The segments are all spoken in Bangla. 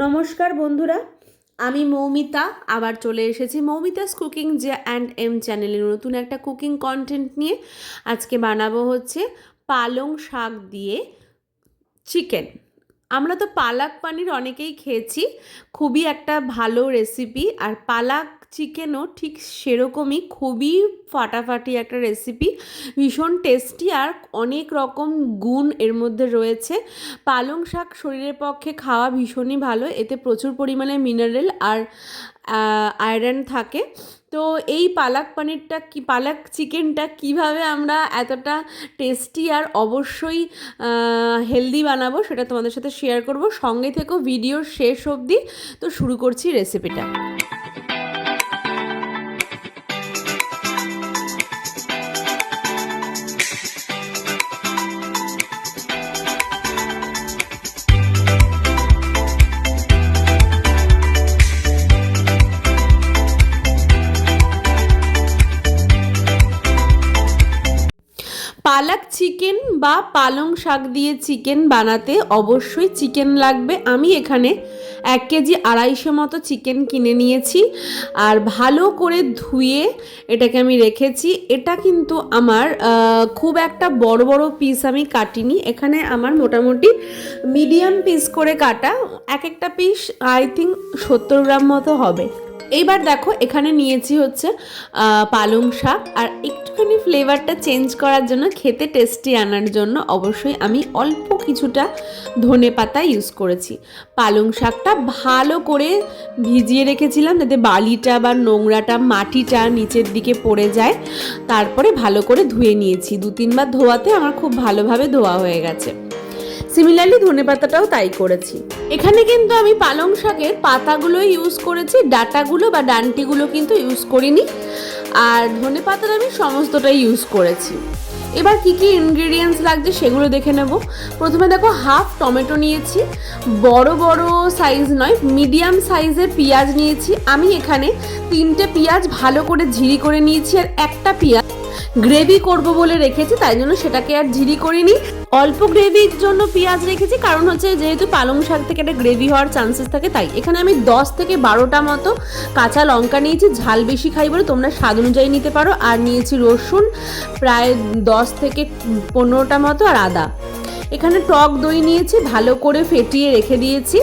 নমস্কার বন্ধুরা, আমি মৌমিতা আবার চলে এসেছি Moumita's cooking J and M চ্যানেলের নতুন একটা কুকিং কন্টেন্ট নিয়ে। আজকে বানাবো হচ্ছে পালং শাক দিয়ে চিকেন। আমরা তো পালাক পানির অনেকেই খেয়েছি, খুবই একটা ভালো রেসিপি। আর পালাক চিকেনও ঠিক সেরকমই খুবই ফাটাফাটি একটা রেসিপি, ভীষণ টেস্টি আর অনেক রকম গুণ এর মধ্যে রয়েছে। পালং শাক শরীরের পক্ষে খাওয়া ভীষণই ভালো, এতে প্রচুর পরিমাণে মিনারেল আর আয়রন থাকে। তো এই পালাক চিকেনটা কিভাবে আমরা এতটা টেস্টি আর অবশ্যই হেলদি বানাবো সেটা তোমাদের সাথে শেয়ার করব। সঙ্গে থেকেও ভিডিওর শেষ অবধি। তো শুরু করছি রেসিপিটা। পালাক চিকেন বা পালং শাক দিয়ে চিকেন বানাতে অবশ্যই চিকেন লাগবে। আমি এখানে 1 কেজি 250 মতো চিকেন কিনে নিয়েছি আর ভালো করে ধুয়ে এটাকে আমি রেখেছি। এটা কিন্তু আমার খুব একটা বড় বড় পিস আমি কাটিনি, এখানে আমার মোটামুটি মিডিয়াম পিস করে কাটা। এক একটা পিস আই থিঙ্ক 70 গ্রাম মতো হবে। এইবার দেখো এখানে নিয়েছি হচ্ছে পালং শাক, আর একটুখানি ফ্লেভারটা চেঞ্জ করার জন্য, খেতে টেস্টি আনার জন্য অবশ্যই আমি অল্প কিছুটা ধনে পাতা ইউজ করেছি। পালং শাকটা ভালো করে ভিজিয়ে রেখেছিলাম যাতে বালিটা বা নোংরাটা মাটিটা নিচের দিকে পড়ে যায়। তারপরে ভালো করে ধুয়ে নিয়েছি, 2-3 বার ধোয়াতে আমার খুব ভালোভাবে ধোয়া হয়ে গেছে। সিমিলারলি ধনে পাতাটাও তাই করেছি। এখানে কিন্তু আমি পালং শাকের পাতাগুলো ইউজ করেছি, ডাঁটাগুলো বা ডান্টিগুলো কিন্তু ইউজ করিনি। আর ধনে পাতাটা আমি সমস্তটাই ইউজ করেছি। এবার কি কি ইনগ্রেডিয়েন্টস লাগছে সেগুলো দেখে নেব। প্রথমে দেখো হাফ টমেটো নিয়েছি, বড় বড় সাইজ নয় মিডিয়াম সাইজের পেঁয়াজ নিয়েছি। আমি এখানে 3টে পেঁয়াজ ভালো করে ঝিরি করে নিয়েছি, আর একটা পেঁয়াজ গ্রেভি করব বলে রেখেছি, তাই জন্য সেটাকে আর ঝিরি করিনি। অল্প গ্রেভির জন্য পেঁয়াজ রেখেছি, কারণ হচ্ছে যেহেতু পালং শাক থেকে একটা গ্রেভি হওয়ার চান্সেস থাকে, তাই এখানে আমি 10 থেকে 12টা মতো কাঁচা লঙ্কা নিয়েছি। ঝাল বেশি খাই বলে তোমরা স্বাদ অনুযায়ী নিতে পারো। আর নিয়েছি রসুন প্রায় 10 থেকে 15টা মতো, আর আদা। এখানে টক দই নিয়েছি, ভালো করে ফেটিয়ে রেখে দিয়েছি।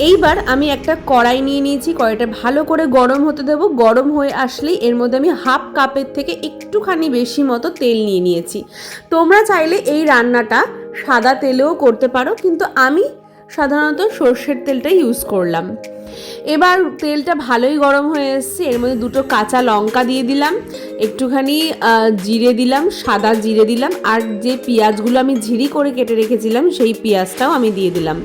এইবার আমি একটা কড়াই নিয়ে নিয়েছি, কড়াইটা ভালো করে গরম হতে দেবো। গরম হয়ে আসলেই এর মধ্যে আমি হাফ কাপের থেকে একটুখানি বেশি মতো তেল নিয়ে নিয়েছি। তোমরা চাইলে এই রান্নাটা সাদা তেলেও করতে পারো, কিন্তু আমি সাধারণত সর্ষের তেলটাই ইউজ করলাম। এবার তেলটা ভালোই গরম হয়ে এসছে, এর মধ্যে 2টো কাঁচা লঙ্কা দিয়ে দিলাম, একটুখানি জিরে দিলাম, সাদা জিরে দিলাম, আর যে পেঁয়াজগুলো আমি ঝিরি করে কেটে রেখেছিলাম সেই পেঁয়াজটাও আমি দিয়ে দিলাম।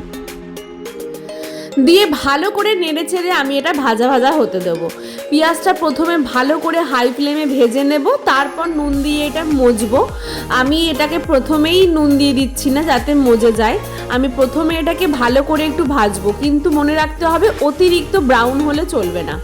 দিয়ে ভালো করে নেড়ে চেড়ে আমি এটা ভাজা ভাজা হতে দেবো। পেঁয়াজটা প্রথমে ভালো করে হাই ফ্লেমে ভেজে নেব, তারপর নুন দিয়ে এটা মজবো। আমি এটাকে প্রথমেই নুন দিয়ে দিচ্ছি না যাতে মজে যায়, আমি প্রথমে এটাকে ভালো করে একটু ভাজবো, কিন্তু মনে রাখতে হবে অতিরিক্ত ব্রাউন হলে চলবে না।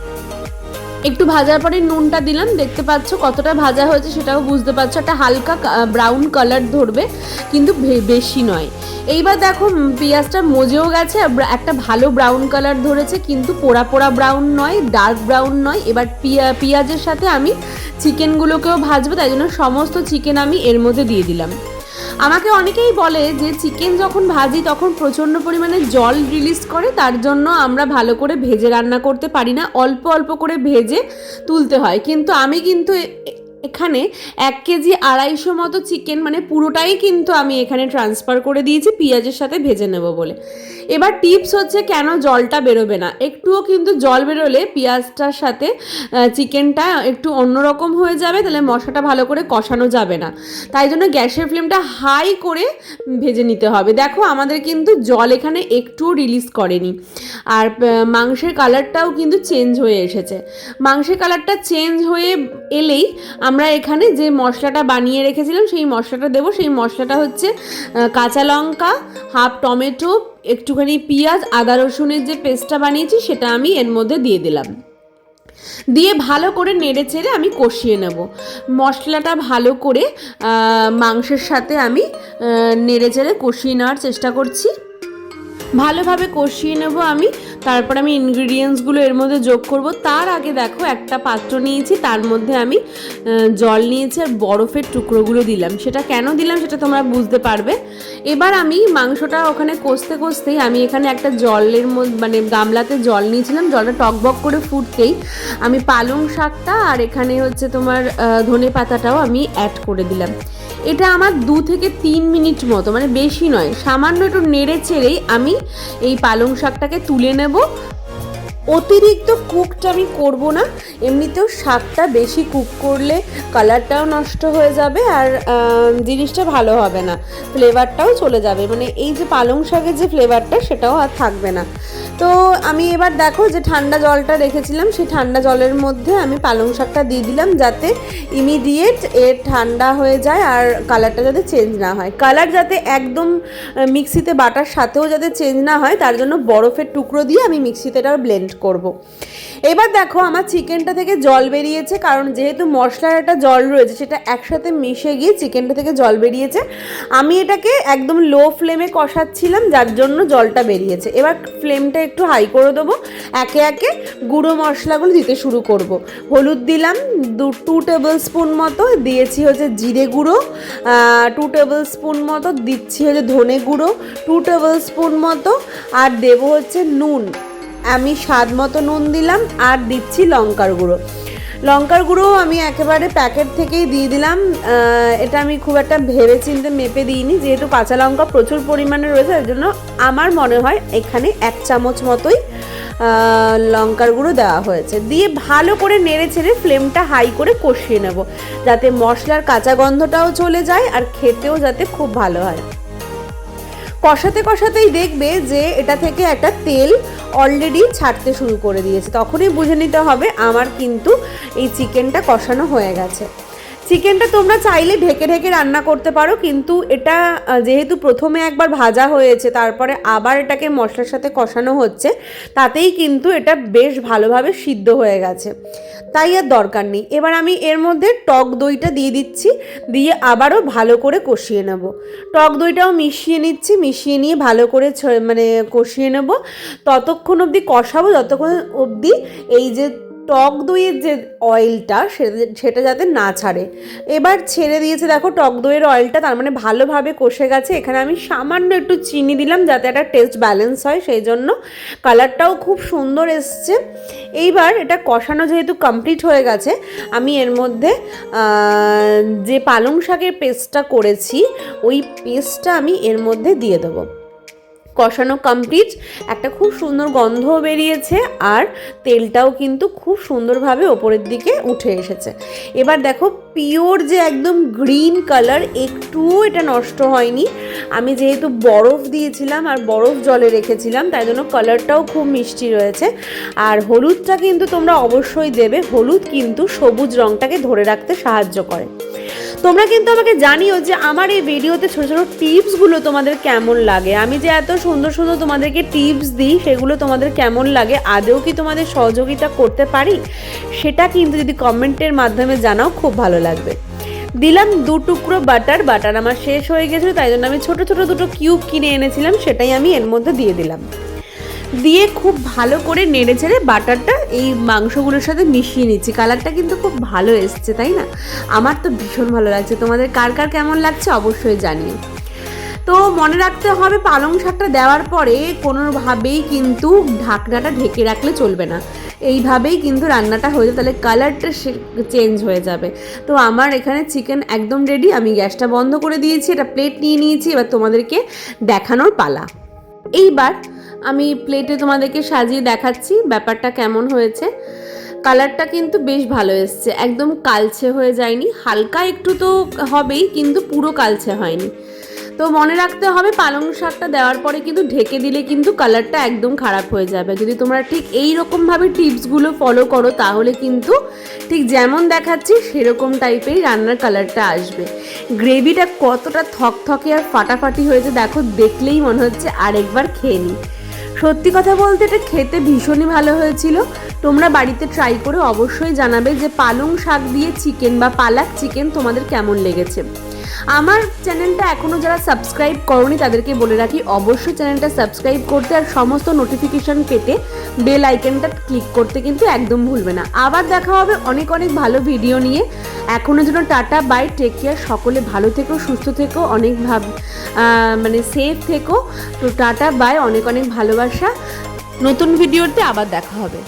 একটু ভাজার পরে নুনটা দিলাম, দেখতে পাচ্ছ কতটা ভাজা হয়েছে সেটাও বুঝতে পারছো, একটা হালকা ব্রাউন কালার ধরবে, কিন্তু বেশি নয়। এইবার দেখো পেঁয়াজটা মজেও গেছে, একটা ভালো ব্রাউন কালার ধরেছে, কিন্তু পোড়া পোড়া ব্রাউন নয়, ডার্ক ব্রাউন নয়। এবার পেঁয়াজের সাথে আমি চিকেনগুলোকেও ভাজবো, তাই জন্য সমস্ত চিকেন আমি এর মধ্যে দিয়ে দিলাম। আমাকে অনেকেই বলে যে চিকেন যখন ভাজি তখন প্রচণ্ড পরিমাণে জল রিলিজ করে, তার জন্য আমরা ভালো করে ভেজে রান্না করতে পারি না, অল্প অল্প করে ভেজে তুলতে হয়। কিন্তু আমি এখানে 1 কেজি 250 মতো চিকেন মানে পুরোটাই কিন্তু আমি এখানে ট্রান্সফার করে দিয়েছি পেঁয়াজের সাথে ভেজে নেব বলে। এবার টিপস হচ্ছে কেন জলটা বেরোবে না, একটুও কিন্তু জল বেরোলে পেঁয়াজটার সাথে চিকেনটা একটু অন্যরকম হয়ে যাবে, তাহলে মশলাটা ভালো করে কষানো যাবে না। তাই জন্য গ্যাসের ফ্লেমটা হাই করে ভেজে নিতে হবে। দেখো আমাদের কিন্তু জল এখানে একটুও রিলিজ করেনি, আর মাংসের কালারটাও কিন্তু চেঞ্জ হয়ে এসেছে। মাংসের কালারটা চেঞ্জ হয়ে এলেই আমরা এখানে যে মশলাটা বানিয়ে রেখেছিলাম সেই মশলাটা দেবো। সেই মশলাটা হচ্ছে কাঁচা লঙ্কা, হাফ টমেটো, একটুখানি পেঁয়াজ, আদা রসুনের যে পেস্টটা বানিয়েছি সেটা আমি এর মধ্যে দিয়ে দিলাম। দিয়ে ভালো করে নেড়ে চেড়ে আমি কষিয়ে নেব। মশলাটা ভালো করে মাংসের সাথে আমি নেড়ে চেড়ে কষিয়ে নেওয়ার চেষ্টা করছি। ভালোভাবে কষিয়ে নেব আমি। তারপর আমি ইনগ্রিডিয়েন্টসগুলো এর মধ্যে যোগ করব। তার আগে দেখো একটা পাত্র নিয়েছি, তার মধ্যে আমি জল নিয়েছি আর বরফের টুকরোগুলো দিলাম। সেটা কেন দিলাম সেটা তোমরা বুঝতে পারবে। এবার আমি মাংসটা ওখানে কষতে কষতেই আমি এখানে একটা জলের মধ্যে মানে গামলাতে জল নিয়েছিলাম। জলটা টকবক করে ফুটতেই আমি পালং শাকটা আর এখানে হচ্ছে তোমার ধনে পাতাটাও আমি অ্যাড করে দিলাম। এটা আমার 2 থেকে 3 মিনিট মতো, মানে বেশি নয়, সামান্য একটু নেড়ে চেড়েই আমি এই পালং শাকটাকে তুলে নেব। অতিরিক্ত কুকটা আমি করব না, এমনিতেও শাকটা বেশি কুক করলে কালারটাও নষ্ট হয়ে যাবে আর জিনিসটা ভালো হবে না, ফ্লেভারটাও চলে যাবে, মানে এই যে পালং শাকের যে ফ্লেভারটা সেটাও আর থাকবে না। তো আমি এবার দেখো যে ঠান্ডা জলটা রেখেছিলাম সেই ঠান্ডা জলের মধ্যে আমি পালং শাকটা দিয়ে দিলাম, যাতে ইমিডিয়েট এর ঠান্ডা হয়ে যায় আর কালারটা যাতে চেঞ্জ না হয়। কালার যাতে একদম মিক্সিতে বাটার সাথেও যাতে চেঞ্জ না হয় তার জন্য বরফের টুকরো দিয়ে আমি মিক্সিতে এটা ব্লেন্ড করব। এবার দেখো আমার চিকেনটা থেকে জল বেরিয়েছে, কারণ যেহেতু মশলার একটা জল রয়েছে সেটা একসাথে মিশে গিয়ে চিকেনটা থেকে জল বেরিয়েছে। আমি এটাকে একদম লো ফ্লেমে কষাচ্ছিলাম যার জন্য জলটা বেরিয়েছে। এবার ফ্লেমটা একটু হাই করে দেবো, একে একে গুঁড়ো মশলাগুলো দিতে শুরু করব। হলুদ দিলাম 2 টেবিল স্পুন মতো, দিয়েছি হচ্ছে জিরে গুঁড়ো 2 টেবিল স্পুন মতো, দিচ্ছি হচ্ছে ধনে গুঁড়ো 2 টেবিল স্পুন মতো, আর দেবো হচ্ছে নুন, আমি স্বাদ মতো নুন দিলাম, আর দিচ্ছি লঙ্কার গুঁড়ো। লঙ্কার গুঁড়ো আমি একেবারে প্যাকেট থেকেই দিয়ে দিলাম, এটা আমি খুব একটা ভেবে চিন্তে মেপে দিইনি, যেহেতু কাঁচা লঙ্কা প্রচুর পরিমাণে রয়েছে তার জন্য আমার মনে হয় এখানে 1 চামচ মতোই লঙ্কার গুঁড়ো দেওয়া হয়েছে। দিয়ে ভালো করে নেড়ে ছেড়ে ফ্লেমটা হাই করে কষিয়ে নেব, যাতে মশলার কাঁচা গন্ধটাও চলে যায় আর খেতেও যাতে খুব ভালো হয়। কষাতে কষাতেই দেখবে যে এটা থেকে একটা তেল অলরেডি ছাড়তে শুরু করে দিয়েছে, তখনই বুঝে নিতে হবে আমার কিন্তু এই চিকেনটা কষানো হয়ে গেছে। চিকেনটা তোমরা চাইলে ঢেকে ঢেকে রান্না করতে পারো, কিন্তু এটা যেহেতু প্রথমে একবার ভাজা হয়েছে তারপরে আবার এটাকে মশলার সাথে কষানো হচ্ছে, তাতেই কিন্তু এটা বেশ ভালোভাবে সিদ্ধ হয়ে গেছে, তাই আর দরকার নেই। এবার আমি এর মধ্যে টক দইটা দিয়ে দিচ্ছি, দিয়ে আবারও ভালো করে কষিয়ে নেব। টক দইটাও মিশিয়ে নিচ্ছি, মিশিয়ে নিয়ে ভালো করে মানে কষিয়ে নেব, ততক্ষণ অবধি কষাবো যতক্ষণ অবধি এই যে টক দইয়ের যে অয়েলটা সেটা যাতে না ছাড়ে। এবার ছেড়ে দিয়েছে দেখো টক দইয়ের অয়েলটা, তার মানে ভালোভাবে কষে গেছে। এখানে আমি সামান্য একটু চিনি দিলাম যাতে একটা টেস্ট ব্যালেন্স হয়, সেই জন্য কালারটাও খুব সুন্দর এসছে। এইবার এটা কষানো যেহেতু কমপ্লিট হয়ে গেছে, আমি এর মধ্যে যে পালং শাকের পেস্টটা করেছি ওই পেস্টটা আমি এর মধ্যে দিয়ে দেবো। কষানো কমপ্লিট, একটা খুব সুন্দর গন্ধও বেরিয়েছে আর তেলটাও কিন্তু খুব সুন্দরভাবে ওপরের দিকে উঠে এসেছে। এবার দেখো পিওর যে একদম গ্রিন কালার, একটুও এটা নষ্ট হয়নি। আমি যেহেতু বরফ দিয়েছিলাম আর বরফ জলে রেখেছিলাম তাই জন্য কালারটাও খুব মিষ্টি রয়েছে। আর হলুদটা কিন্তু তোমরা অবশ্যই দেবে, হলুদ কিন্তু সবুজ রঙটাকে ধরে রাখতে সাহায্য করে। তোমরা কিন্তু আমাকে জানিও যে আমার এই ভিডিওতে ছোটো ছোটো টিপসগুলো তোমাদের কেমন লাগে, আমি যে এত সুন্দর সুন্দর তোমাদেরকে টিপস দিই সেগুলো তোমাদের কেমন লাগে, আদৌ কি তোমাদের সহযোগিতা করতে পারি, সেটা কিন্তু যদি কমেন্টের মাধ্যমে জানাও খুব ভালো লাগবে। দিলাম 2 টুকরো বাটার আমার শেষ হয়ে গেছিলো তাই জন্য আমি ছোটো ছোটো 2টো কিউব কিনে এনেছিলাম, সেটাই আমি এর মধ্যে দিয়ে দিলাম। দিয়ে খুব ভালো করে নেড়ে ছেড়ে বাটারটা এই মাংসগুলোর সাথে মিশিয়ে নিচ্ছি। কালারটা কিন্তু খুব ভালো এসছে, তাই না? আমার তো ভীষণ ভালো লাগছে, তোমাদের কার কার কেমন লাগছে অবশ্যই জানিও। তো মনে রাখতে হবে পালং শাকটা দেওয়ার পরে কোনোভাবেই কিন্তু ঢাকনাটা ঢেকে রাখলে চলবে না, এইভাবেই কিন্তু রান্নাটা হয়ে যাবে, তাহলে কালারটা চেঞ্জ হয়ে যাবে। তো আমার এখানে চিকেন একদম রেডি, আমি গ্যাসটা বন্ধ করে দিয়েছি, এটা প্লেট নিয়ে নিয়েছি, এবার তোমাদেরকে দেখানোর পালা। এইবার আমি প্লেটে তোমাদেরকে সাজিয়ে দেখাচ্ছি ব্যাপারটা কেমন হয়েছে। কালারটা কিন্তু বেশ ভালো এসছে, একদম কালচে হয়ে যায়নি, হালকা একটু তো হবেই কিন্তু পুরো কালচে হয়নি। তো মনে রাখতে হবে পালং শাকটা দেওয়ার পরে কিন্তু ঢেকে দিলে কিন্তু কালারটা একদম খারাপ হয়ে যাবে। যদি তোমরা ঠিক এই রকমভাবে টিপসগুলো ফলো করো তাহলে কিন্তু ঠিক যেমন দেখাচ্ছি সেরকম টাইপেরই রান্নার কালারটা আসবে। গ্রেভিটা কতটা থকথকে আর ফাটাফাটি হয়েছে দেখো, দেখলেই মনে হচ্ছে আরেকবার খেয়ে নিই। সত্যি কথা বলতে এটা খেতে ভীষণই ভালো হয়েছিল। তোমরা বাড়িতে ট্রাই করে অবশ্যই জানাবে যে পালং শাক দিয়ে চিকেন বা পালাক চিকেন তোমাদের কেমন লেগেছে। আমার চ্যানেলটা এখনও যারা সাবস্ক্রাইব করনি তাদেরকে বলে রাখি অবশ্যই চ্যানেলটা সাবস্ক্রাইব করতে আর সমস্ত নোটিফিকেশান পেতে বেল আইকনটা ক্লিক করতে কিন্তু একদম ভুলবে না। আবার দেখা হবে অনেক অনেক ভালো ভিডিও নিয়ে। এখনও যেন টাটা বাই, টেক কেয়ার, সকলে ভালো থেকো, সুস্থ থেকো, অনেক মানে সেফ থেকো। তো টাটা বাই, অনেক অনেক ভালোবাসা। নতুন ভিডিওতে আবার দেখা হবে।